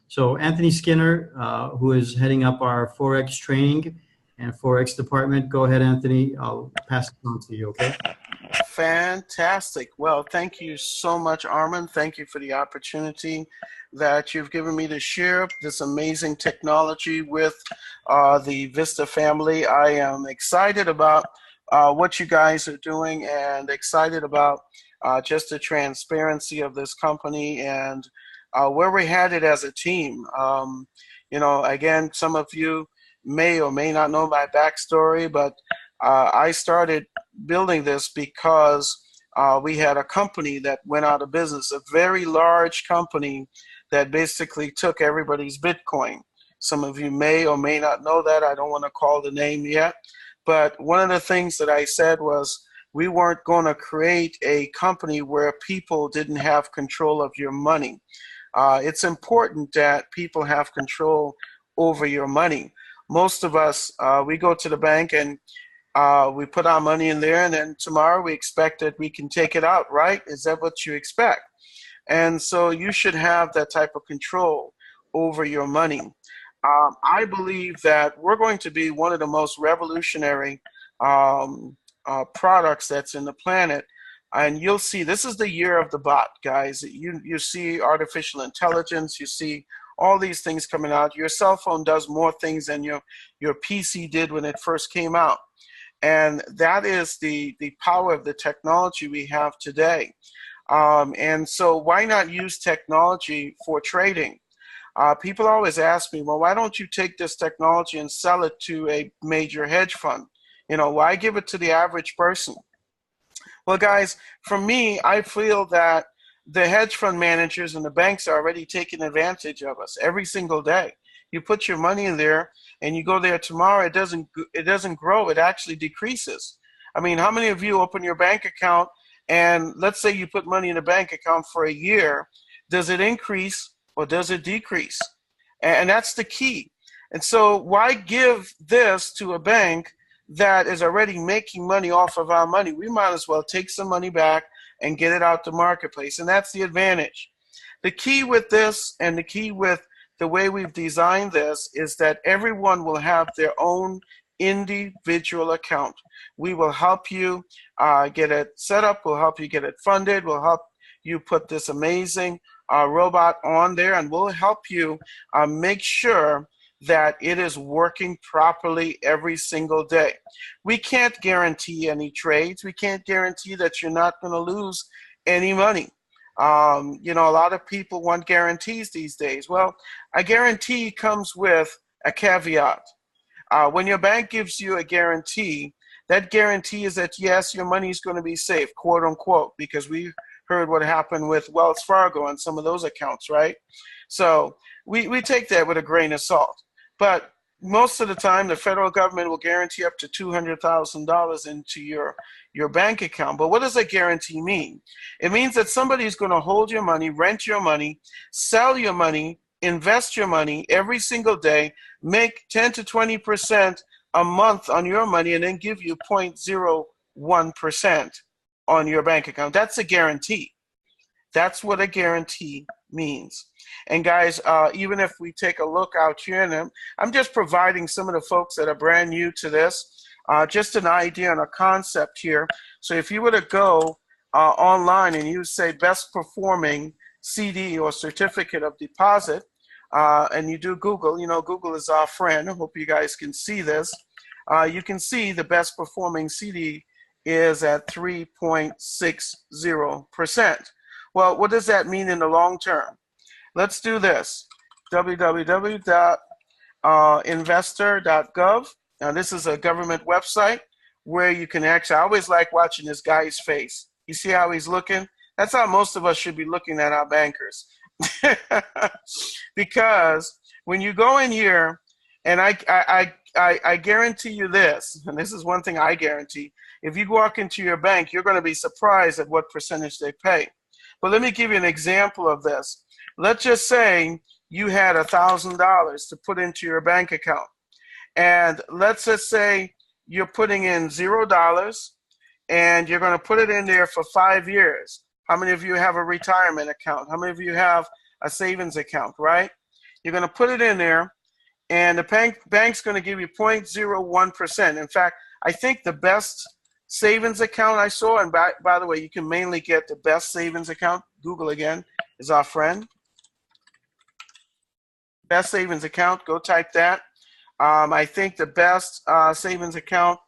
So Anthony Skinner, who is heading up our Forex training and Forex department. Go ahead, Anthony. I'll pass it on to you, okay? Fantastic. Well, thank you so much, Armin. Thank you for the opportunity that you've given me to share this amazing technology with the Vista family. I am excited about what you guys are doing and excited about just the transparency of this company and where we're headed as a team. Again, some of you may or may not know my backstory, but I started building this because we had a company that went out of business, a very large company that basically took everybody's Bitcoin. Some of you may or may not know that. I don't want to call the name yet. But one of the things that I said was we weren't going to create a company where people didn't have control of your money. It's important that people have control over your money. Most of us, we go to the bank and we put our money in there, and then tomorrow we expect that we can take it out, right? Is that what you expect? And so you should have that type of control over your money. I believe that we're going to be one of the most revolutionary products that's in the planet. And you'll see, this is the year of the bot, guys. You see artificial intelligence, you see all these things coming out. Your cell phone does more things than your PC did when it first came out. And that is the power of the technology we have today. And so why not use technology for trading? People always ask me, well, why don't you take this technology and sell it to a major hedge fund? Why give it to the average person? Well, guys, for me, I feel that the hedge fund managers and the banks are already taking advantage of us every single day. You put your money in there and you go there tomorrow, it doesn't grow, it actually decreases. I mean, how many of you open your bank account and let's say you put money in a bank account for a year, does it increase or does it decrease? And that's the key. And so why give this to a bank that is already making money off of our money? We might as well take some money back and get it out the marketplace. And that's the advantage. The key with this and the key with the way we've designed this is that everyone will have their own individual account. We will help you get it set up, we'll help you get it funded, we'll help you put this amazing robot on there, and we'll help you make sure that it is working properly every single day. We can't guarantee any trades. We can't guarantee that you're not going to lose any money. A lot of people want guarantees these days. Well, a guarantee comes with a caveat. When your bank gives you a guarantee, that guarantee is that, yes, your money is going to be safe, quote unquote, because we heard what happened with Wells Fargo and some of those accounts, right? So we take that with a grain of salt. But most of the time, the federal government will guarantee up to $200,000 into your bank account. But what does a guarantee mean? It means that somebody is going to hold your money, rent your money, sell your money, invest your money every single day, make 10 to 20% a month on your money, and then give you 0.01% on your bank account. That's a guarantee. That's what a guarantee means. And guys, even if we take a look out here, and I'm just providing some of the folks that are brand new to this, just an idea and a concept here. So if you were to go online and you say best performing CD or certificate of deposit, and you do Google, Google is our friend. I hope you guys can see this. You can see the best performing CD is at 3.60%. Well, what does that mean in the long term? Let's do this. www.investor.gov. Now, this is a government website where you can actually, I always like watching this guy's face. You see how he's looking? That's how most of us should be looking at our bankers. Because when you go in here, and I guarantee you this, and this is one thing I guarantee, if you walk into your bank, you're going to be surprised at what percentage they pay. But let me give you an example of this. Let's just say you had $1,000 to put into your bank account. And let's just say you're putting in $0 and you're going to put it in there for 5 years. How many of you have a retirement account? How many of you have a savings account, right? You're going to put it in there, and the bank's going to give you 0.01%. In fact, I think the best savings account I saw, and by the way, you can mainly get the best savings account, Google again, is our friend. Best savings account, go type that. I think the best savings account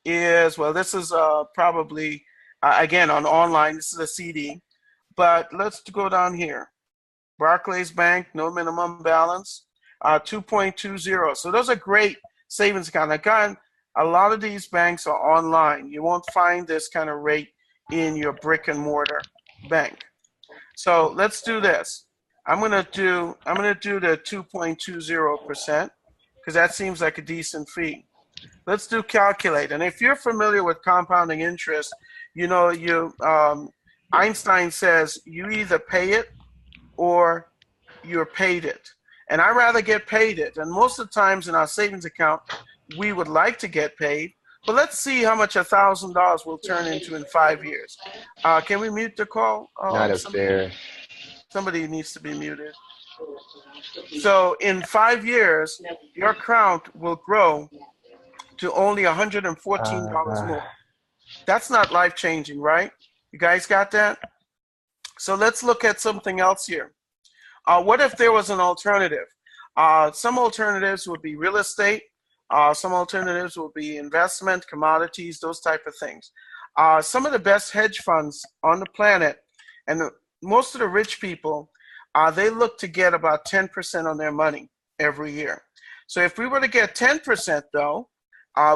is, well, this is probably, again, on online, this is a CD, but let's go down here. Barclays Bank, no minimum balance, 2.20. So those are great savings accounts. Again, a lot of these banks are online. You won't find this kind of rate in your brick and mortar bank. So let's do this. I'm gonna do the 2.20% because that seems like a decent fee. Let's do calculate. And if you're familiar with compounding interest, you know Einstein says you either pay it or you're paid it. And I rather get paid it. And most of the times in our savings account, we would like to get paid. But let's see how much $1,000 will turn into in 5 years. Can we mute the call? Not up there. Somebody needs to be muted. So in 5 years, your account will grow to only $114 more. That's not life-changing, right? You guys got that? So let's look at something else here. What if there was an alternative? Some alternatives would be real estate. Some alternatives will be investment, commodities, those type of things. Some of the best hedge funds on the planet, and most of the rich people, they look to get about 10% on their money every year. So if we were to get 10% though,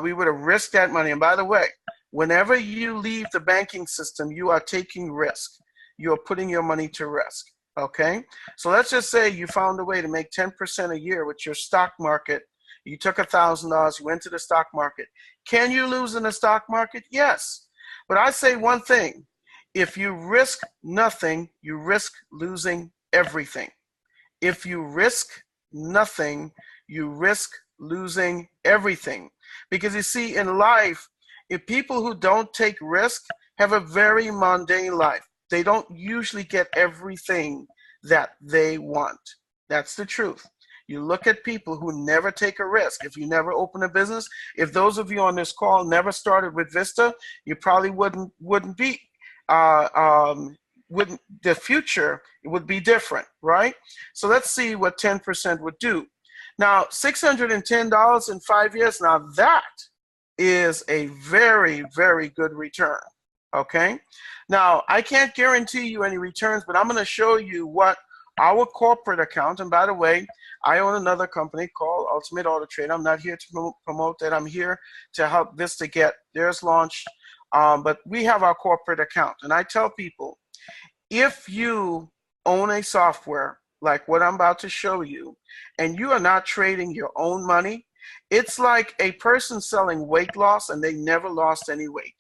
we would have risked that money. And by the way, whenever you leave the banking system, you are taking risk. You are putting your money to risk. Okay, so let's just say you found a way to make 10% a year with your stock market. You took $1,000, you went to the stock market. Can you lose in the stock market? Yes. But I say one thing. If you risk nothing, you risk losing everything. If you risk nothing, you risk losing everything. Because you see, in life, if people who don't take risk have a very mundane life. They don't usually get everything that they want. That's the truth. You look at people who never take a risk. If you never open a business, if those of you on this call never started with Vista, you probably wouldn't be. The future would be different, right? So let's see what 10% would do. Now, $610 in 5 years. Now that is a very, very good return. Okay. Now, I can't guarantee you any returns, but I'm going to show you what our corporate account, and by the way, I own another company called Ultimate Auto Trader. I'm not here to promote that. I'm here to help Vista get theirs launched. But we have our corporate account. And I tell people, if you own a software like what I'm about to show you, and you are not trading your own money, it's like a person selling weight loss and they never lost any weight.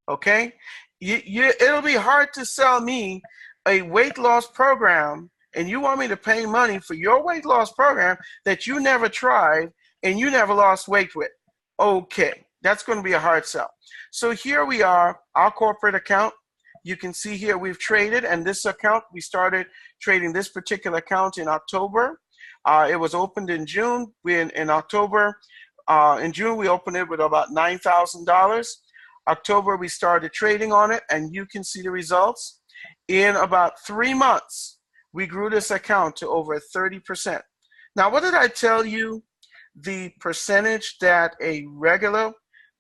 Okay? It'll be hard to sell me a weight loss program and you want me to pay money for your weight loss program that you never tried and you never lost weight with. Okay, that's going to be a hard sell. So here we are, our corporate account. You can see here we've traded, and this account, we started trading this particular account in October. It was opened in June. In October, in June, we opened it with about $9,000. October, we started trading on it, and you can see the results. In about 3 months, we grew this account to over 30%. Now, what did I tell you? The percentage that a regular,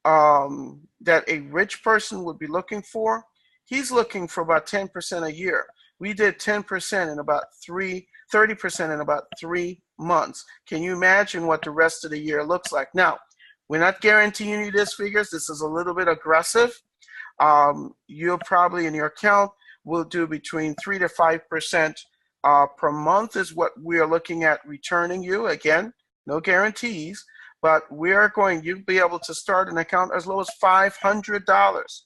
that a rich person would be looking for? He's looking for about 10% a year. We did 10% in about 30% in about 3 months. Can you imagine what the rest of the year looks like? Now, we're not guaranteeing you these figures. This is a little bit aggressive. You'll probably in your account will do between 3 to 5% per month is what we are looking at returning you. Again, no guarantees, but you'll be able to start an account as low as $500.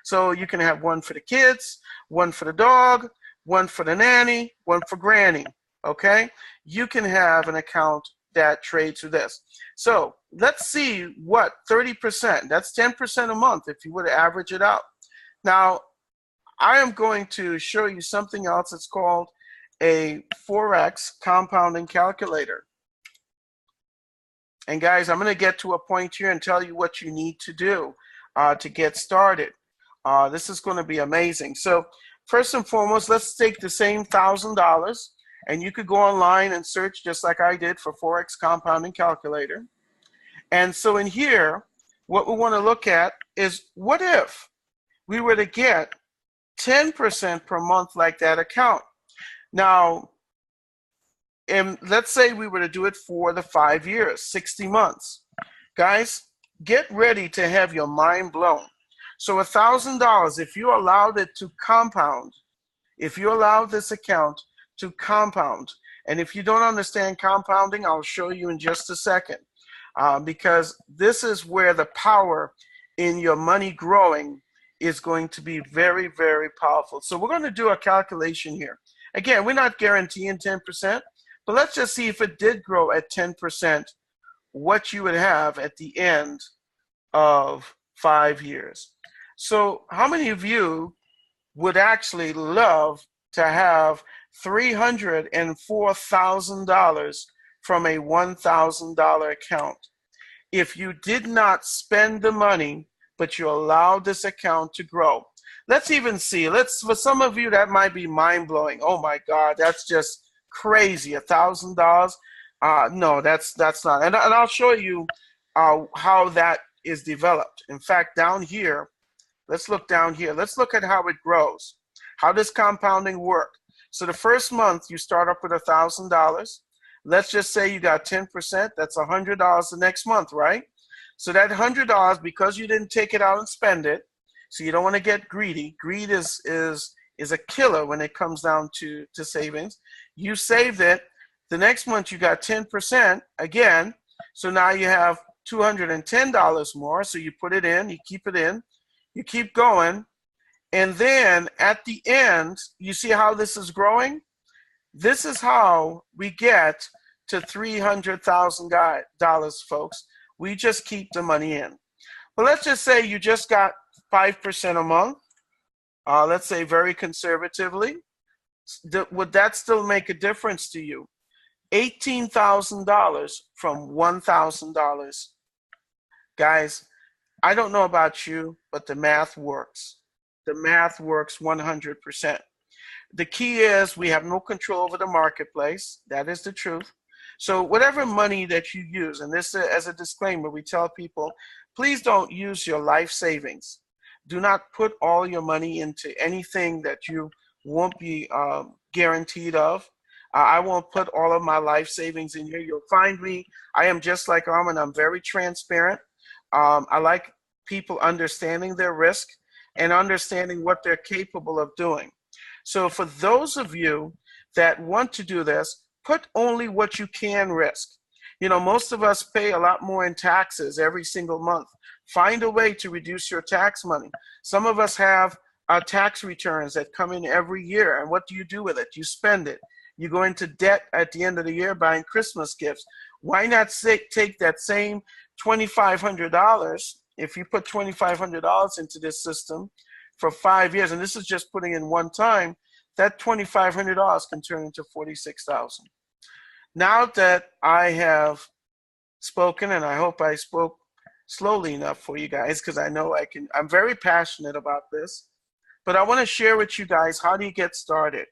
So you can have one for the kids, one for the dog, one for the nanny, one for granny, okay? You can have an account that trades with this. So let's see what 30%, that's 10% a month if you were to average it out. Now, I am going to show you something else. It's called a Forex compounding calculator. And guys, I'm going to get to a point here and tell you what you need to do to get started. This is going to be amazing. So first and foremost, let's take the same $1,000, and you could go online and search just like I did for Forex compounding calculator. And so in here, what we want to look at is, what if we were to get 10% per month like that account? Now, let's say we were to do it for the 5 years, 60 months. Guys, get ready to have your mind blown. So $1,000, if you allowed it to compound, if you allow this account to compound, and if you don't understand compounding, I'll show you in just a second, because this is where the power in your money growing is going to be very, very powerful. So we're going to do a calculation here. Again, we're not guaranteeing 10%, but let's just see if it did grow at 10%, what you would have at the end of 5 years. So how many of you would actually love to have $304,000 from a $1,000 account if you did not spend the money, but you allowed this account to grow? Let's even see. For some of you, that might be mind-blowing. Oh my God, that's just crazy. $1,000? No, that's not. And I'll show you how that is developed. In fact, down here, let's look down here. Let's look at how it grows. How does compounding work? So the first month, you start up with $1,000. Let's just say you got 10%. That's $100 the next month, right? So that $100, because you didn't take it out and spend it, so you don't want to get greedy. Greed is a killer when it comes down to savings. You saved it. The next month you got 10% again. So now you have $210 more. So you put it in, you keep it in, you keep going. And then at the end, you see how this is growing? This is how we get to $300,000, folks. We just keep the money in. But let's just say you just got 5% a month. Let's say very conservatively. Would that still make a difference to you? $18,000 from $1,000. Guys, I don't know about you, but the math works. The math works 100%. The key is we have no control over the marketplace. That is the truth. So whatever money that you use, and this as a disclaimer, we tell people, please don't use your life savings. Do not put all your money into anything that you won't be guaranteed of. I won't put all of my life savings in here. You'll find me, I am just like Armin. I'm very transparent. I like people understanding their risk and understanding what they're capable of doing. So for those of you that want to do this, put only what you can risk. You know, most of us pay a lot more in taxes every single month. Find a way to reduce your tax money. Some of us have tax returns that come in every year, and what do you do with it? You spend it. You go into debt at the end of the year buying Christmas gifts. Why not take that same $2,500, if you put $2,500 into this system for 5 years, and this is just putting in one time, that $2,500 can turn into $46,000. Now that I have spoken, and I hope I spoke slowly enough for you guys, because I know I can, I'm very passionate about this, but I want to share with you guys, how do you get started?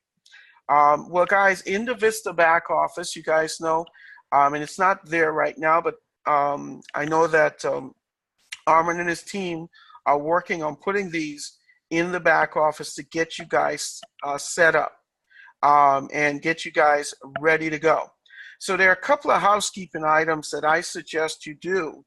Well, guys, in the Vista back office, you guys know, and it's not there right now, but I know that Armin and his team are working on putting these in the back office to get you guys set up and get you guys ready to go. So there are a couple of housekeeping items that I suggest you do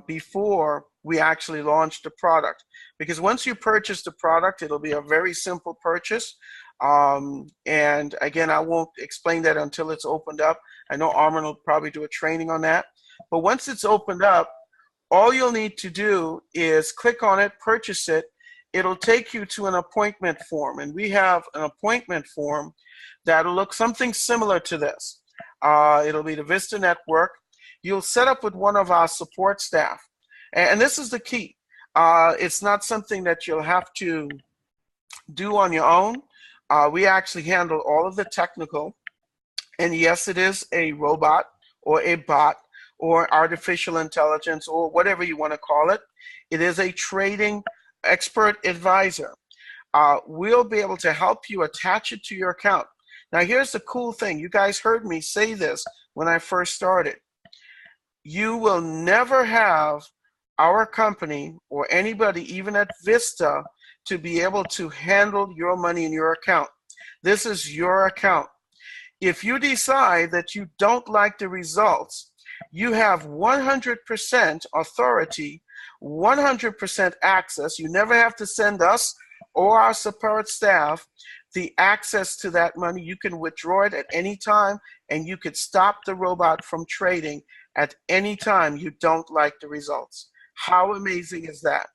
before we actually launch the product. Because once you purchase the product, it'll be a very simple purchase. And again, I won't explain that until it's opened up. I know Armin will probably do a training on that. But once it's opened up, all you'll need to do is click on it, purchase it. It'll take you to an appointment form. And we have an appointment form that'll look something similar to this. It'll be the Vista Network. You'll set up with one of our support staff. And this is the key. It's not something that you'll have to do on your own. We actually handle all of the technical. And yes, it is a robot or a bot or artificial intelligence or whatever you want to call it. It is a trading expert advisor. We'll be able to help you attach it to your account. Now, here's the cool thing. You guys heard me say this when I first started. You will never have our company or anybody, even at Vista, to be able to handle your money in your account. This is your account. If you decide that you don't like the results, you have 100% authority, 100% access. You never have to send us or our support staff the access to that money. You can withdraw it at any time, and you could stop the robot from trading at any time you don't like the results. How amazing is that?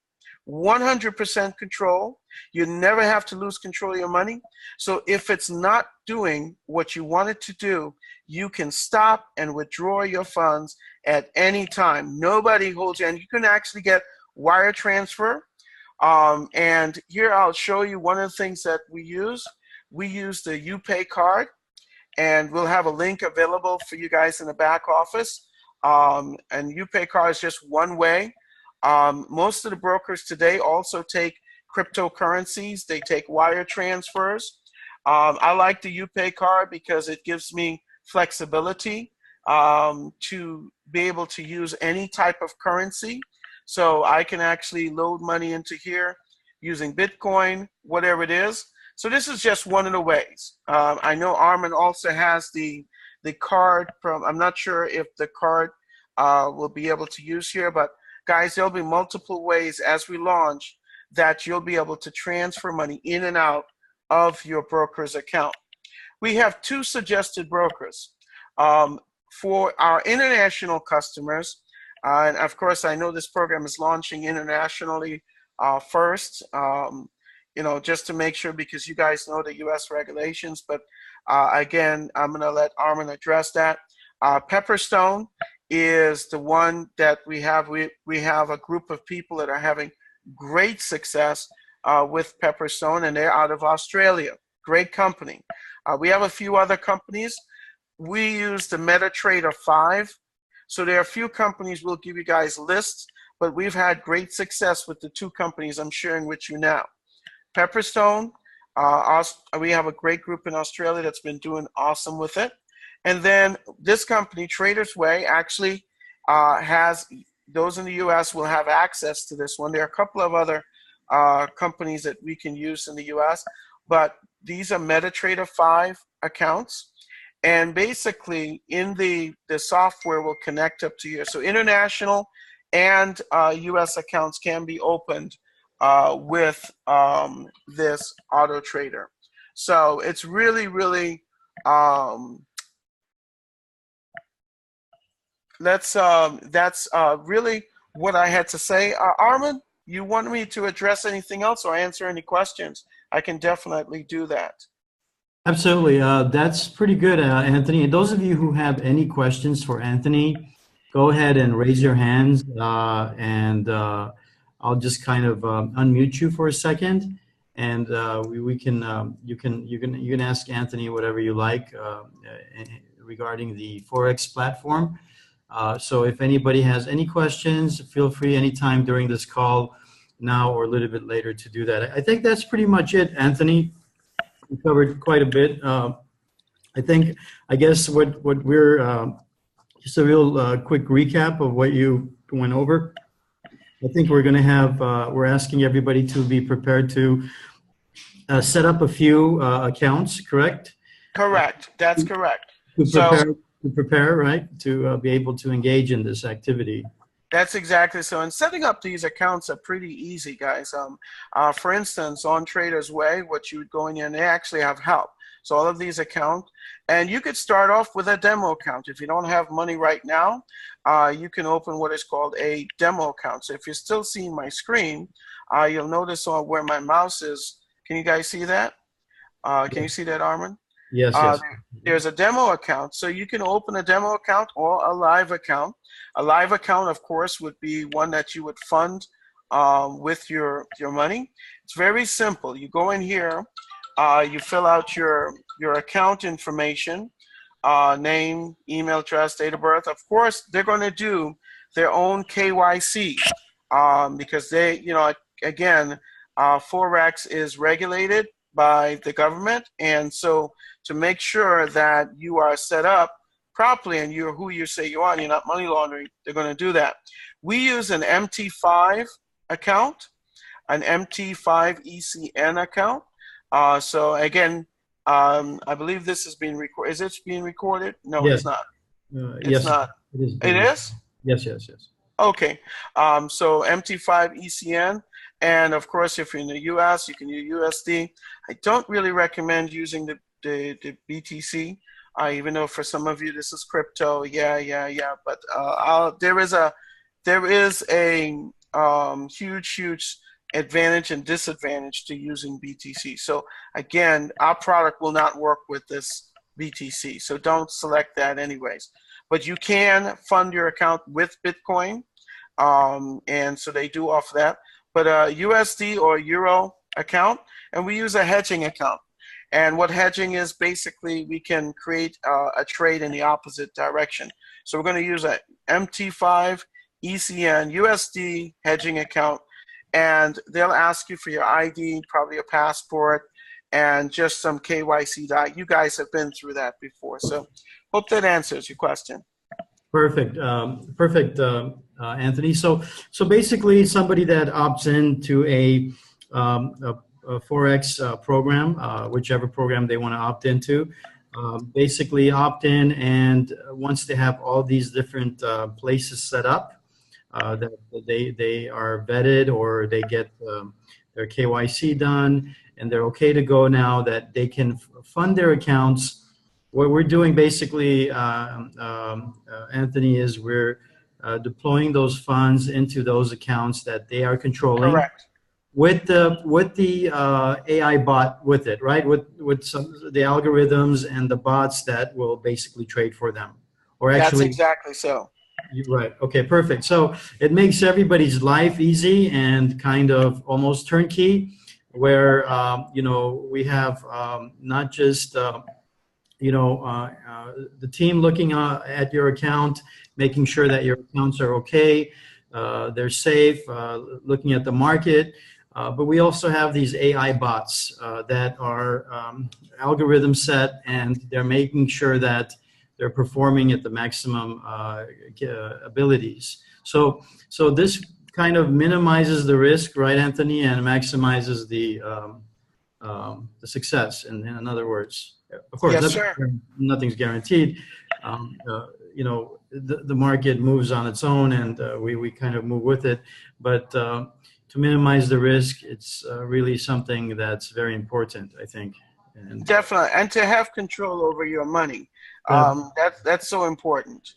100% control. You never have to lose control of your money. So if it's not doing what you want it to do, you can stop and withdraw your funds at any time. Nobody holds you, and you can actually get wire transfer. And here I'll show you one of the things that we use. We use the UPay card, and we'll have a link available for you guys in the back office. And UPay card is just one way. Most of the brokers today also take cryptocurrencies. They take wire transfers. I like the UPay card because it gives me flexibility to be able to use any type of currency. So I can actually load money into here using Bitcoin, whatever it is. So this is just one of the ways. I know Armin also has the card from, I'm not sure if the card will be able to use here, but guys, there'll be multiple ways as we launch that you'll be able to transfer money in and out of your broker's account. We have two suggested brokers. For our international customers, and of course, I know this program is launching internationally first, just to make sure, because you guys know the U.S. regulations. But again, I'm going to let Armin address that. Pepperstone is the one that we have. We have a group of people that are having great success with Pepperstone, and they're out of Australia. Great company. We have a few other companies. We use the MetaTrader 5. So there are a few companies. We'll give you guys lists, but we've had great success with the two companies I'm sharing with you now. Pepperstone, we have a great group in Australia that's been doing awesome with it. And then this company, Traders Way, actually has, those in the US will have access to this one. There are a couple of other companies that we can use in the US, but these are MetaTrader 5 accounts. And basically, in the software will connect up to here. So international and US accounts can be opened with this auto trader. So it's really, really, that's really what I had to say. Armin, you want me to address anything else or answer any questions? I can definitely do that. Absolutely. That's pretty good, Anthony. And those of you who have any questions for Anthony, go ahead and raise your hands, and I'll just kind of unmute you for a second, and we can you can ask Anthony whatever you like regarding the Forex platform. So if anybody has any questions, feel free anytime during this call, now or a little bit later, to do that. I think that's pretty much it, Anthony. We covered quite a bit. I guess what we're just a real quick recap of what you went over. I think we're going to have, we're asking everybody to be prepared to set up a few accounts, correct? Correct. That's correct. To prepare, right? To be able to engage in this activity. That's exactly so. And setting up these accounts are pretty easy, guys. For instance, on Traders Way, what you would go in, and they actually have help. So all of these accounts, and you could start off with a demo account. If you don't have money right now, you can open what is called a demo account. So if you're still seeing my screen, you'll notice on where my mouse is. Can you guys see that? Can you see that, Armin? Yes, yes. There's a demo account. So you can open a demo account or a live account. A live account, of course, would be one that you would fund with your money. It's very simple. You go in here You fill out your account information, name, email address, date of birth. Of course, they're going to do their own KYC, because they, again, Forex is regulated by the government, and so to make sure that you are set up properly and you're who you say you are, and you're not money laundering, they're going to do that. We use an MT5 account, an MT5 ECN account. So again, I believe this is being recorded. Is it being recorded? No, Yes. it's not. It's Yes, not. it is. It is? Yes, yes, yes. Okay. So MT5 ECN. And of course, if you're in the US, you can use USD. I don't really recommend using the BTC, even though for some of you this is crypto. Yeah. But there is a huge advantage and disadvantage to using BTC. So again, our product will not work with this BTC. So don't select that anyways. But you can fund your account with Bitcoin. And so they do offer that. But a USD or Euro account, and we use a hedging account. And what hedging is, basically we can create a trade in the opposite direction. So we're going to use a MT5 ECN USD hedging account, and they'll ask you for your ID, probably a passport, and just some KYC. You guys have been through that before, so hope that answers your question. Perfect, perfect, Anthony. So basically, somebody that opts into a Forex program, whichever program they want to opt into, basically opt in, and once they have all these different places set up, that they are vetted, or they get their KYC done, and they're okay to go now, that they can fund their accounts. What we're doing basically, Anthony, is we're deploying those funds into those accounts that they are controlling. Correct. With the AI bot with it, right? With some the algorithms and the bots that will basically trade for them, or actually. That's exactly so. Right. Okay. Perfect. So it makes everybody's life easy and kind of almost turnkey, where we have not just the team looking at your account, making sure that your accounts are okay, they're safe, looking at the market. But we also have these AI bots that are algorithm set, and they're making sure that they're performing at the maximum abilities. So this kind of minimizes the risk, right, Anthony, and maximizes the success. In other words, of course, Yes, sir. nothing's guaranteed. The market moves on its own, and we kind of move with it. But to minimize the risk, it's really something that's very important, I think. And definitely, and to have control over your money. That's so important.